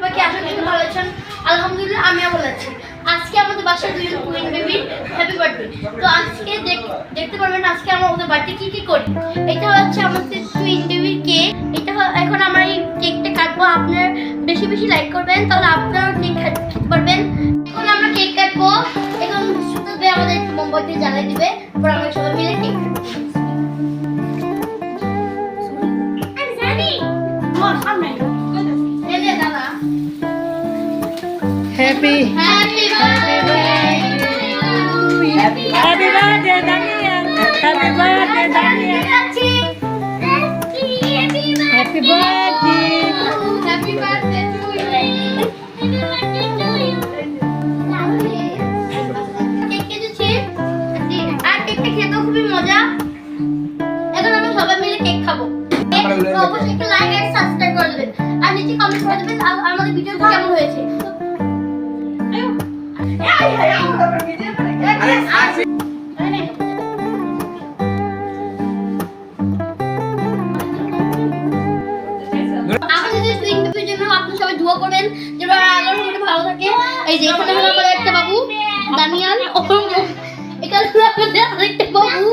বাকি আশা করি ভালো আছেন। আলহামদুলিল্লাহ আমিও ভালো আছি। আজকে আমাদের বাসায় দুজন কুইন বেবির হ্যাপি বার্থডে। তো আজকে দেখতে পারবেন আজকে আমরা ওদের বার্থডে কি করি। এটা হচ্ছে আমাদের কুইন বেবির কেক। এটা এখন আমরা এই কেকটা কাটবো। আপনারা বেশি বেশি লাইক করবেন, তাহলে আপনারাও কেক খেতে পারবেন। এখন আমরা কেক কাটবো। এখন শুধু আমাদের মোমবাতি জ্বালিয়ে দিবে, তারপর আমরা সবাই মিলে কেক কাটবো। Happy birthday, Daniel. Happy birthday, Daniel. Happy birthday. Happy birthday to you. Cake কেটেছি আর কেকটা খেতে খুবই মজা। এখন আমরা সবাই মিলে কেক খাবো। অবশ্যই একটা লাইক আর সাবস্ক্রাইব করে দেবেন আর নিচে কমেন্ট করে দেবেন আমাদের ভিডিও কেমন হয়েছে। আমাদের টুইন বেবির জন্য আপনারা সবাই দোয়া করবেন যেন আল্লাহর রহমতে ভালো থাকে। এই যে এখানে হলো আমাদের একটা বাবু দানিয়াল, এখানে হলো আমাদের আরেকটা বাবু।